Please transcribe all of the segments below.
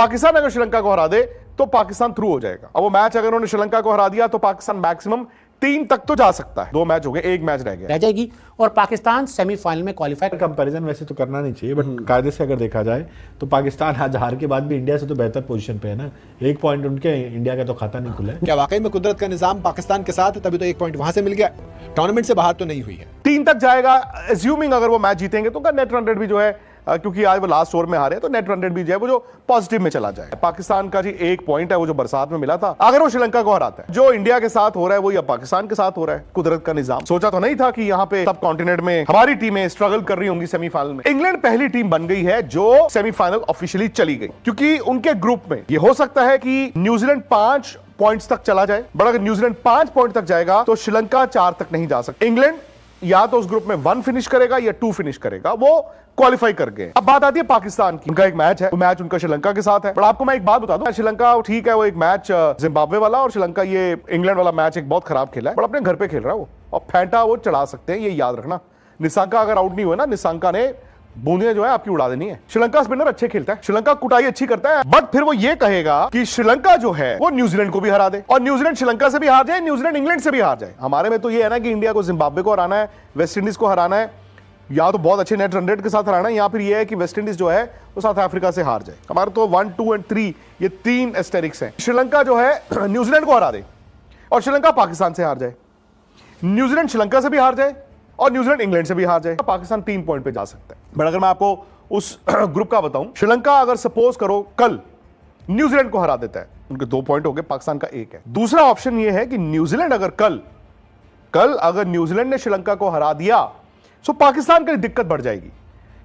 पाकिस्तान अगर श्रीलंका को हरा दे तो पाकिस्तान थ्रू हो जाएगा। अब वो मैच अगर उन्होंने श्रीलंका को हरा दिया तो पाकिस्तान मैक्सिमम 3 तक तो जा सकता है। 2 मैच हो गए, 1 मैच रह जाएगी और पाकिस्तान सेमीफाइनल में क्वालिफाई। कंपैरिजन वैसे तो करना नहीं चाहिए, बट कायदे से अगर देखा जाए तो पाकिस्तान आज हार के बाद भी इंडिया से तो बेहतर पोजीशन पे है ना। 1 पॉइंट उनके, इंडिया का तो खाता नहीं खुला है। क्या वाकई में कुदरत का निजाम पाकिस्तान के साथ, तभी तो 1 पॉइंट वहां से मिल गया, टूर्नामेंट से बाहर तो नहीं हुई है। 3 तक जाएगा एज्यूमिंग अगर वो मैच जीतेंगे तो उनका नेट रन रेट भी जो है, क्योंकि आज वो लास्ट ओवर में हारे तो नेट रन रेट भी जो है वो जो पॉजिटिव में चला जाए। पाकिस्तान का जी 1 पॉइंट है वो जो बरसात में मिला था, अगर वो श्रीलंका को हराता है, जो इंडिया के साथ हो रहा है वो या पाकिस्तान के साथ हो रहा है। कुदरत का निजाम सोचा तो नहीं था कि यहाँ पे सब कॉन्टिनेंट में हमारी टीमें स्ट्रगल कर रही होंगी सेमीफाइनल में। इंग्लैंड पहली टीम बन गई है जो सेमीफाइनल ऑफिशियली चली गई, क्योंकि उनके ग्रुप में ये हो सकता है कि न्यूजीलैंड 5 पॉइंट्स तक चला जाए, बट अगर न्यूजीलैंड 5 पॉइंट तक जाएगा तो श्रीलंका 4 तक नहीं जा सकता। इंग्लैंड या तो उस ग्रुप में 1 फिनिश करेगा या 2 फिनिश करेगा, वो क्वालिफाई कर गए। अब बात आती है पाकिस्तान की। उनका एक मैच है, वो मैच उनका श्रीलंका के साथ है। पर आपको मैं एक बात बता दूं, श्रीलंका ठीक है, वो एक मैच जिम्बाब्वे वाला और श्रीलंका ये इंग्लैंड वाला मैच एक बहुत खराब खेला है, पर अपने घर पे खेल रहा है वो, और फेंटा वो चढ़ा सकते हैं, ये याद रखना। निशंका अगर आउट नहीं हुआ ना, निशंका ने बूंदियां जो है आपकी उड़ा देनी है। श्रीलंका स्पिनर अच्छे खेलता है, श्रीलंका कुटाई अच्छी करता है, बट फिर वो ये कहेगा कि श्रीलंका जो है वो न्यूजीलैंड को भी हरा दे, और न्यूजीलैंड श्रीलंका से भी हार जाए, न्यूजीलैंड इंग्लैंड से भी हार जाए। हमारे में तो ये है ना कि इंडिया को जिम्बाब्वे को हराना है, वेस्ट इंडीज को हराना है, या तो बहुत अच्छे नेट रन रेट के साथ हराना है, या फिर ये है कि वेस्ट इंडीज जो है वो साउथ अफ्रीका से हार जाए। हमारे तो 1, 2 और 3 ये 3 एस्टेरिक्स हैं। श्रीलंका जो है न्यूजीलैंड को हरा दे और श्रीलंका पाकिस्तान से हार जाए, न्यूजीलैंड श्रीलंका से भी हार जाए और न्यूजीलैंड इंग्लैंड से भी हार जाए, पाकिस्तान 3 पॉइंट पे जा सकता है। बट अगर मैं आपको उस ग्रुप का बताऊं, श्रीलंका अगर सपोज करो कल न्यूजीलैंड को हरा देता है, उनके 2 पॉइंट हो गए, पाकिस्तान का 1 है। दूसरा ऑप्शन यह है कि न्यूजीलैंड अगर कल अगर न्यूजीलैंड ने श्रीलंका को हरा दिया तो पाकिस्तान के लिए दिक्कत बढ़ जाएगी।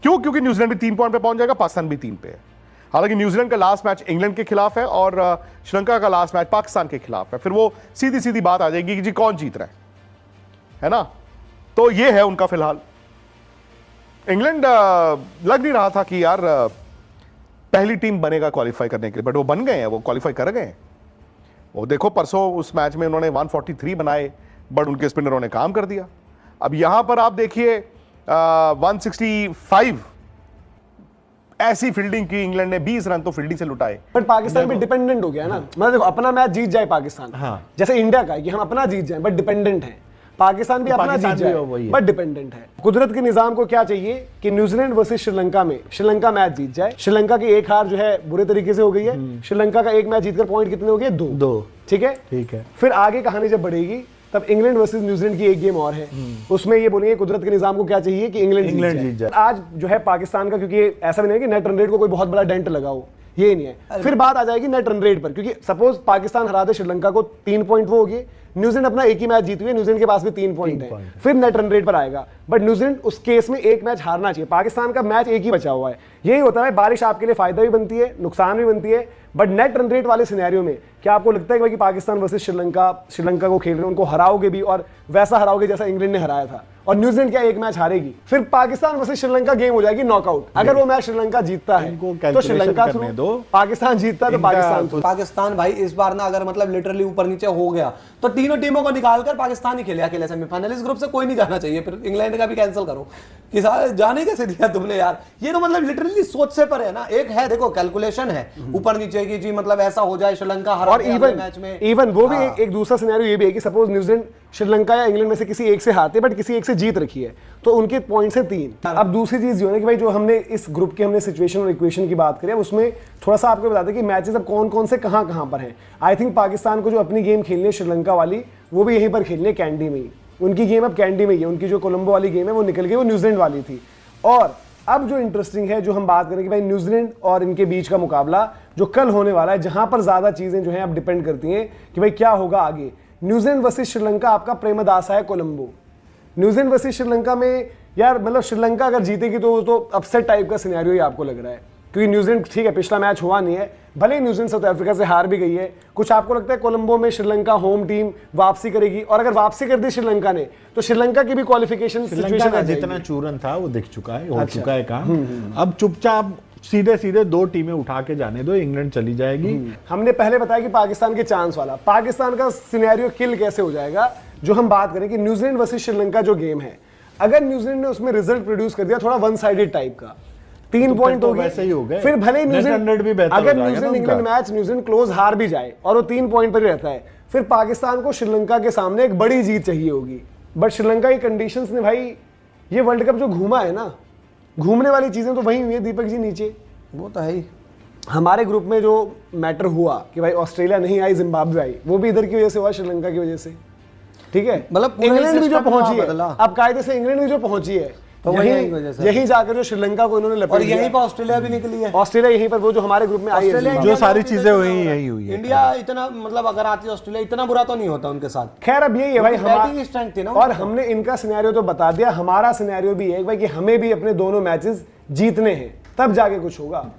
क्यों? क्योंकि न्यूजीलैंड भी 3 पॉइंट पे पहुंच जाएगा, पाकिस्तान भी 3 पे है। हालांकि न्यूजीलैंड का लास्ट मैच इंग्लैंड के खिलाफ है और श्रीलंका का लास्ट मैच पाकिस्तान के खिलाफ है। फिर वो सीधी सीधी बात आ जाएगी कि जी कौन जीत रहा है ना। तो ये है उनका फिलहाल। इंग्लैंड लग नहीं रहा था कि यार पहली टीम बनेगा क्वालिफाई करने के लिए, बट वो बन गए हैं, वो क्वालिफाई कर गए हैं। वो देखो परसों उस मैच में उन्होंने 143 बनाए, बट उनके स्पिनरों ने काम कर दिया। अब यहां पर आप देखिए 165 ऐसी फील्डिंग की इंग्लैंड ने, 20 रन तो फील्डिंग से लुटाए। बट पाकिस्तान भी डिपेंडेंट हो गया ना। मतलब देखो अपना मैच जीत जाए पाकिस्तान, जैसे इंडिया का है कि हम अपना जीत जाए बट डिपेंडेंट है, पाकिस्तान भी अपना जीत जाए बट डिपेंडेंट है। कुदरत के निजाम को क्या चाहिए कि न्यूजीलैंड वर्सेस श्रीलंका में श्रीलंका मैच जीत जाए। श्रीलंका की 1 हार जो है बुरे तरीके से हो गई है। श्रीलंका का 1 मैच जीतकर पॉइंट कितने हो गए? 2। ठीक है। फिर आगे कहानी जब बढ़ेगी तब इंग्लैंड वर्सेस न्यूजीलैंड की 1 गेम और है, उसमें ये बोलेंगे कुदरत के निजाम को क्या चाहिए कि इंग्लैंड जीत जाए। आज जो है पाकिस्तान का, क्योंकि ऐसा भी नहीं है कि नेट रन रेट को कोई बहुत बड़ा डेंट लगा हो, ये नहीं है। फिर बात आ जाएगी नेट रन रेट पर, क्योंकि सपोज पाकिस्तान हरा दे श्रीलंका को, 3 पॉइंट वो होगी, न्यूजीलैंड अपना 1 ही मैच जीती हुई है, न्यूजीलैंड के पास भी 3 पॉइंट है, फिर नेट रन रेट पर आएगा। बट न्यूजीलैंड उस केस में 1 मैच हारना चाहिए, पाकिस्तान का मैच 1 ही बचा हुआ है। यही होता है, बारिश आपके लिए फायदा भी बनती है, नुकसान भी बनती है, बट नेट रन रेट वाले सिनेरियो में क्या आपको लगता है कि पाकिस्तान वर्सेस श्रीलंका को खेल रहे हैं, उनको हराओगे भी और वैसा हराओगे जैसा इंग्लैंड ने हराया था, और न्यूजीलैंड क्या 1 मैच हारेगी, फिर पाकिस्तान वर्सेस श्रीलंका गेम हो जाएगी नॉकआउट। अगर वो मैच श्रीलंका जीतता है तो श्रीलंका थ्रू, पाकिस्तान जीतता है तो पाकिस्तान थ्रू। पाकिस्तान भाई इस बार ना अगर मतलब लिटरली ऊपर नीचे हो गया तो तीनों टीमों को निकालकर पाकिस्तान ही खेले अकेले सेमीफाइनल। इस ग्रुप से कोई नहीं जाना चाहिए, फिर इंग्लैंड का भी कैंसिल करो कि जाने कैसे दिया तुमने यार। ये तो मतलब लिटरली सोच से पर है ना। एक है देखो कैलकुलेशन है ऊपर नीचे की जी, मतलब ऐसा हो जाए श्रीलंका हरा मैच में, इवन वो भी एक दूसरा सिनेरियो ये भी है कि सपोज न्यूजीलैंड श्रीलंका या इंग्लैंड में से किसी 1 से हारते बट किसी 1 से जीत रखी है तो उनके पॉइंट से 3। अब दूसरी चीज जो है कि भाई जो हमने इस ग्रुप की हमने सिचुएशन और इक्वेशन की बात करी, उसमें थोड़ा सा आपको बताते हैं कि मैचेस अब कौन कौन से कहां पर हैं। आई थिंक पाकिस्तान को जो अपनी गेम खेलनी है श्रीलंका वाली, वो भी यहीं पर खेलनी है, कैंडी में ही। उनकी गेम अब कैंडी में ही है, उनकी जो कोलंबो वाली गेम है वो निकल गई, वो न्यूजीलैंड वाली थी। और अब जो इंटरेस्टिंग है, जो हम बात करें कि भाई न्यूजीलैंड और इनके बीच का मुकाबला जो कल होने वाला है, जहां पर ज्यादा चीजें जो है अब डिपेंड करती हैं कि भाई क्या होगा आगे। न्यूजीलैंड वर्सेस श्रीलंका आपका प्रेमदासा है कोलंबो। न्यूजीलैंड वर्सेस श्रीलंका में यार मतलब श्रीलंका अगर जीतेगी तो अपसेट टाइप का सिनेरियो ही आपको लग रहा है, क्योंकि न्यूजीलैंड ठीक है पिछला मैच हुआ नहीं है, भले ही न्यूजीलैंड साउथ अफ्रीका से हार भी गई है। कुछ आपको लगता है कोलंबो में श्रीलंका होम टीम वापसी करेगी, और अगर वापसी कर दी श्रीलंका ने तो श्रीलंका की भी क्वालिफिकेशन सिचुएशन का जितना चूरन था वो दिख चुका है, हो चुका है काम। अब चुपचाप सीधे 2 टीमें उठा के जाने दो, इंग्लैंड चली जाएगी। हमने पहले बताया कि पाकिस्तान के चांस वाला, पाकिस्तान का सिनेरियो किल कैसे हो जाएगा। जो हम बात करें कि न्यूजीलैंड वर्सेस श्रीलंका जो गेम है, अगर न्यूजीलैंड ने उसमें रिजल्ट प्रोड्यूस कर दिया थोड़ा 1 साइडेड टाइप का, 3 पॉइंट तो हो गए, वैसे ही हो गए। फिर भले नेट रन रेट भी बेहतर हो अगर जाएगा ना न्यूजीलैंड उनका। इंग्लैंड मैच न्यूजीलैंड क्लोज हार भी जाए और वो 3 पॉइंट पर ही रहता है, फिर पाकिस्तान को श्रीलंका के सामने एक बड़ी जीत चाहिए होगी। बट श्रीलंका की कंडीशंस ने भाई, ये वर्ल्ड कप जो घूमा है ना, घूमने वाली चीजें तो वही हुई है दीपक जी नीचे। वो तो है ही। हमारे ग्रुप में जो मैटर हुआ कि भाई ऑस्ट्रेलिया नहीं आई, जिम्बाब्वे आई, वो भी इधर की वजह से हुआ, श्रीलंका की वजह से। ठीक है, मतलब पूरा इंग्लैंड भी जो system पहुंची है, बदला। अब कायदे से इंग्लैंड भी जो पहुंची है, तो वही वजह से। यही जाकर जो श्रीलंका को इन्होंने लपेट और दिया। यहीं पर ऑस्ट्रेलिया भी निकली है। ऑस्ट्रेलिया यहीं पर, वो जो हमारे ग्रुप में आई है, ऑस्ट्रेलिया जिम्बाब्वे। जो सारी इंडिया चीजें में हुई इतना यही हुई है। इंडिया इतना मतलब अगर आती ऑस्ट्रेलिया इतना बुरा तो नहीं होता उनके साथ। खैर अब यही है भाई, बैटिंग स्ट्रेंथ थी ना और उनको। हमने इनका सिनेरियो तो बता दिया, हमारा सिनेरियो भी है भाई कि हमें भी अपने दोनों मैचेस जीतने हैं, तब जाके कुछ होगा।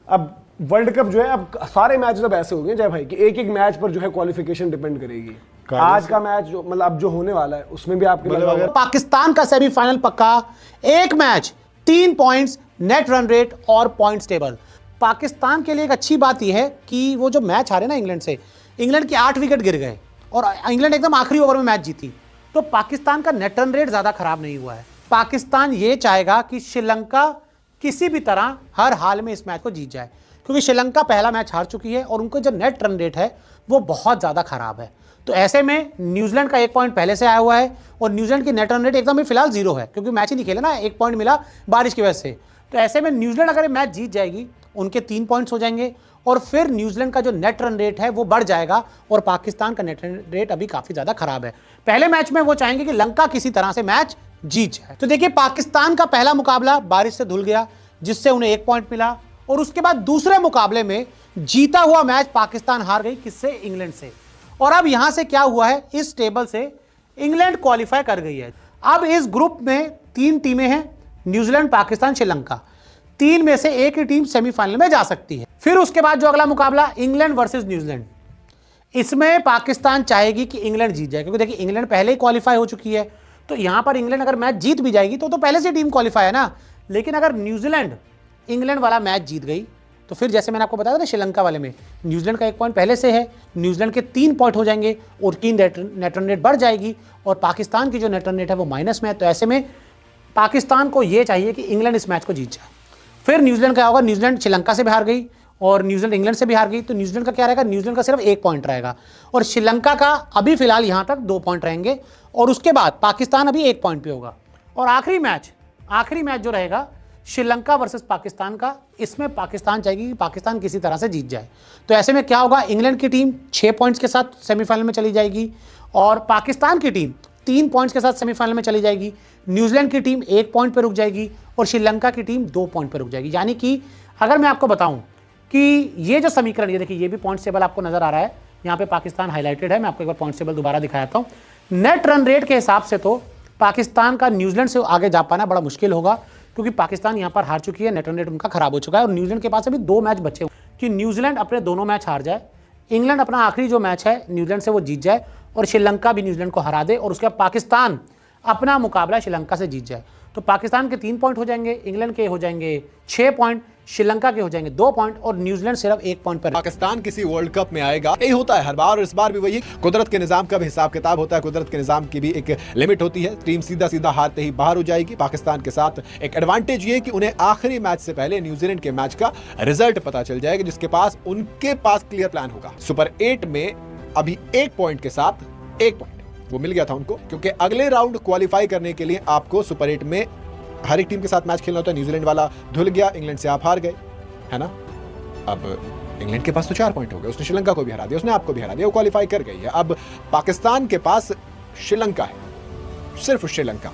अब वर्ल्ड कप जो है, अब सारे मैच अब ऐसे हो गए जय भाई कि एक एक मैच पर जो है क्वालिफिकेशन डिपेंड करेगी। आज का मैच जो मतलब अब जो होने वाला है उसमें भी आपके लगा होगा। पाकिस्तान का सेमीफाइनल पक्का, एक match 3 points, net run rate और पॉइंट्स टेबल। पाकिस्तान के लिए एक अच्छी बात यह है कि वो जो मैच हारे ना इंग्लैंड से, इंग्लैंड के 8 विकेट गिर गए और इंग्लैंड एकदम आखिरी ओवर में मैच जीती, तो पाकिस्तान का नेट रन रेट ज़्यादा खराब नहीं हुआ है। पाकिस्तान ये चाहेगा कि श्रीलंका किसी भी तरह हर हाल में इस मैच को जीत जाए, क्योंकि श्रीलंका पहला मैच हार चुकी है और उनको जो नेट रन रेट है वो बहुत ज़्यादा खराब है। तो ऐसे में न्यूजीलैंड का 1 पॉइंट पहले से आया हुआ है और न्यूजीलैंड की नेट रन रेट एकदम फिलहाल 0 है, क्योंकि मैच ही नहीं खेला ना, 1 पॉइंट मिला बारिश की वजह से। तो ऐसे में न्यूजीलैंड अगर मैच जीत जाएगी, उनके 3 पॉइंट्स हो जाएंगे और फिर न्यूजीलैंड का जो नेट रन रेट है वो बढ़ जाएगा और पाकिस्तान का नेट रन रेट अभी काफ़ी ज़्यादा खराब है। पहले मैच में वो चाहेंगे कि लंका किसी तरह से मैच जीत जाए। तो देखिए, पाकिस्तान का पहला मुकाबला बारिश से धुल गया, जिससे उन्हें 1 पॉइंट मिला, और उसके बाद दूसरे मुकाबले में जीता हुआ मैच पाकिस्तान हार गई, किससे? इंग्लैंड से। और अब यहां से क्या हुआ है, इस टेबल से इंग्लैंड क्वालिफाई कर गई है। अब इस ग्रुप में 3 टीमें हैं, न्यूजीलैंड, पाकिस्तान, श्रीलंका। 3 में से एक ही टीम सेमीफाइनल में जा सकती है। फिर उसके बाद जो अगला मुकाबला, इंग्लैंड वर्सेस न्यूजीलैंड, इसमें पाकिस्तान चाहेगी कि इंग्लैंड जीत जाए, क्योंकि देखिए इंग्लैंड पहले ही क्वालिफाई हो चुकी है। तो यहां पर इंग्लैंड अगर मैच जीत भी जाएगी तो पहले से टीम क्वालिफाई है ना। लेकिन अगर न्यूजीलैंड इंग्लैंड वाला मैच जीत गई तो फिर जैसे मैंने आपको बताया था श्रीलंका वाले में, न्यूजीलैंड का 1 पॉइंट पहले से है, न्यूजीलैंड के 3 पॉइंट हो जाएंगे और 3 नेट रन रेट बढ़ जाएगी और पाकिस्तान की जो नेट रन रेट है वो माइनस में है। तो ऐसे में पाकिस्तान को ये चाहिए कि इंग्लैंड इस मैच को जीत जाए। फिर न्यूजीलैंड क्या होगा, न्यूजीलैंड श्रीलंका से भी हार गई और न्यूजीलैंड इंग्लैंड से भी हार गई, तो न्यूजीलैंड का क्या रहेगा, न्यूजीलैंड का सिर्फ 1 पॉइंट रहेगा और श्रीलंका का अभी फिलहाल यहाँ तक 2 पॉइंट रहेंगे और उसके बाद पाकिस्तान अभी 1 पॉइंट पे होगा। और आखिरी मैच जो रहेगा श्रीलंका वर्सेस पाकिस्तान का, इसमें पाकिस्तान चाहेगी कि पाकिस्तान किसी तरह से जीत जाए। तो ऐसे में क्या होगा, इंग्लैंड की टीम 6 पॉइंट्स के साथ सेमीफाइनल में चली जाएगी और पाकिस्तान की टीम 3 पॉइंट्स के साथ सेमीफाइनल में चली जाएगी, न्यूजीलैंड की टीम 1 पॉइंट पर रुक जाएगी और श्रीलंका की टीम 2 पॉइंट पर रुक जाएगी। यानी कि अगर मैं आपको बताऊं कि ये जो समीकरण, ये देखिए ये भी पॉइंट टेबल आपको नजर आ रहा है, यहाँ पे पाकिस्तान हाईलाइटेड है। मैं आपको एक बार पॉइंट टेबल दोबारा दिखाता हूँ। नेट रन रेट के हिसाब से तो पाकिस्तान का न्यूजीलैंड से आगे जा पाना बड़ा मुश्किल होगा, क्योंकि पाकिस्तान यहाँ पर हार चुकी है, नेट रन रेट उनका खराब हो चुका है और न्यूजीलैंड के पास अभी 2 मैच बचे हुए कि न्यूजीलैंड अपने दोनों मैच हार जाए, इंग्लैंड अपना आखिरी जो मैच है न्यूजीलैंड से वो जीत जाए और श्रीलंका भी न्यूजीलैंड को हरा दे और उसके बाद पाकिस्तान अपना मुकाबला श्रीलंका से जीत जाए। तो पाकिस्तान के 3 पॉइंट हो जाएंगे, इंग्लैंड के हो जाएंगे 6 पॉइंट, श्रीलंका के हो जाएंगे 2 पॉइंट और न्यूजीलैंड सिर्फ 1 पॉइंट पर। पाकिस्तान किसी वर्ल्ड कप में आएगा, यही होता है हर बार और इस बार भी वही। कुदरत के निजाम का भी हिसाब किताब होता है, कुदरत के निजाम की भी एक लिमिट होती है। टीम सीधा हारते ही बाहर हो जाएगी। पाकिस्तान के साथ एक एडवांटेज ये कि उन्हें आखिरी मैच से पहले न्यूजीलैंड के मैच का रिजल्ट पता चल जाएगा, जिसके पास उनके पास क्लियर प्लान होगा। सुपर 8 में अभी 1 पॉइंट के साथ 1 पॉइंट वो मिल गया था उनको, क्योंकि अगले राउंड क्वालिफाई करने के लिए आपको सुपर 8 में हर एक टीम के साथ मैच खेलना होता है। न्यूजीलैंड वाला धुल गया, इंग्लैंड से आप हार गए, है ना। अब इंग्लैंड के पास तो 4 पॉइंट हो गए, उसने श्रीलंका को भी हरा दिया, उसने आपको भी हरा दिया, वो क्वालिफाई कर गई है। अब पाकिस्तान के पास श्रीलंका है, सिर्फ श्रीलंका,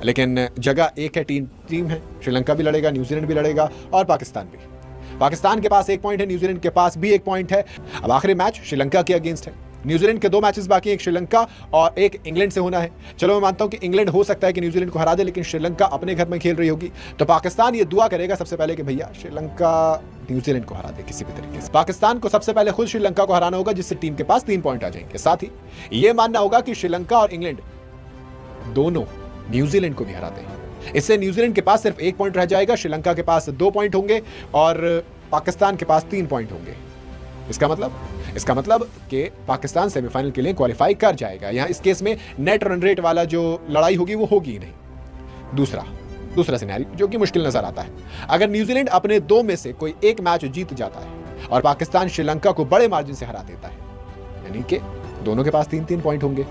लेकिन जगह एक है, टीम है। श्रीलंका भी लड़ेगा, न्यूजीलैंड भी लड़ेगा और पाकिस्तान भी। पाकिस्तान के पास 1 पॉइंट है, न्यूजीलैंड के पास भी 1 पॉइंट है। अब आखिरी मैच श्रीलंका के अगेंस्ट है। न्यूजीलैंड के 2 मैचेस बाकी, एक श्रीलंका और एक इंग्लैंड से होना है। चलो मैं मानता हूं कि इंग्लैंड हो सकता है कि न्यूजीलैंड को हरा दे, लेकिन श्रीलंका अपने घर में खेल रही होगी, तो पाकिस्तान ये दुआ करेगा सबसे पहले कि भैया श्रीलंका न्यूजीलैंड को हरा दे किसी भी तरीके से। पाकिस्तान को सबसे पहले खुद श्रीलंका को हराना होगा, जिससे टीम के पास 3 पॉइंट आ जाएंगे। साथ ही ये मानना होगा कि श्रीलंका और इंग्लैंड दोनों न्यूजीलैंड को भी हरा दें। इससे न्यूजीलैंड के पास सिर्फ 1 पॉइंट रह जाएगा, श्रीलंका के पास 2 पॉइंट होंगे और पाकिस्तान के पास 3 पॉइंट होंगे। इसका मतलब कि पाकिस्तान सेमीफाइनल के लिए क्वालिफाई कर जाएगा। यहां इस केस में नेट रन रेट वाला जो लड़ाई होगी वो होगी ही नहीं। दूसरा, दूसरा सिनेरियो जो कि मुश्किल नजर आता है, अगर न्यूजीलैंड अपने 2 में से कोई एक मैच जीत जाता है और पाकिस्तान श्रीलंका को बड़े मार्जिन से हरा देता है, यानी कि दोनों के पास 3-3 पॉइंट होंगे,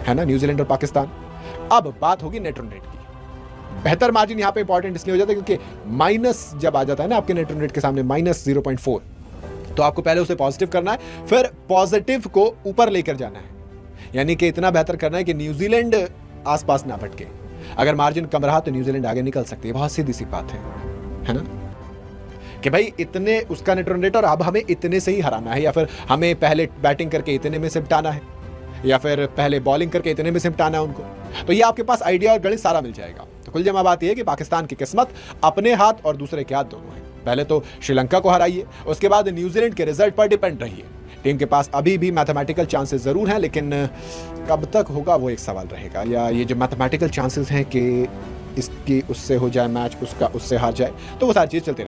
है ना, न्यूजीलैंड और पाकिस्तान। अब बात होगी नेट रन रेट की। बेहतर मार्जिन यहां पे इंपॉर्टेंट इसलिए हो जाता है क्योंकि माइनस जब आ जाता है ना आपके नेट रन रेट के सामने -0.4, तो आपको पहले उसे पॉजिटिव करना है, फिर पॉजिटिव को ऊपर लेकर जाना है, यानी कि इतना बेहतर करना है कि न्यूजीलैंड आसपास ना भटके। अगर मार्जिन कम रहा तो न्यूजीलैंड आगे निकल सकती है। बहुत सीधी सी बात है ना, कि भाई इतने उसका नेट रन रेट और अब हमें इतने से ही हराना है, या फिर हमें पहले बैटिंग करके इतने में सिमटाना है, या फिर पहले बॉलिंग करके इतने में सिमटाना है उनको, तो ये आपके पास आइडिया और गणित सारा मिल जाएगा। तो कुल जमा बात यह है कि पाकिस्तान की किस्मत अपने हाथ और दूसरे के हाथ दोनों है। पहले तो श्रीलंका को हराइए, उसके बाद न्यूजीलैंड के रिजल्ट पर डिपेंड रहिए। टीम के पास अभी भी मैथमेटिकल चांसेस जरूर हैं, लेकिन कब तक होगा वो एक सवाल रहेगा। या ये जो मैथमेटिकल चांसेस हैं कि इसकी उससे हो जाए मैच, उसका उससे हार जाए, तो वो सारी चीज़ चलती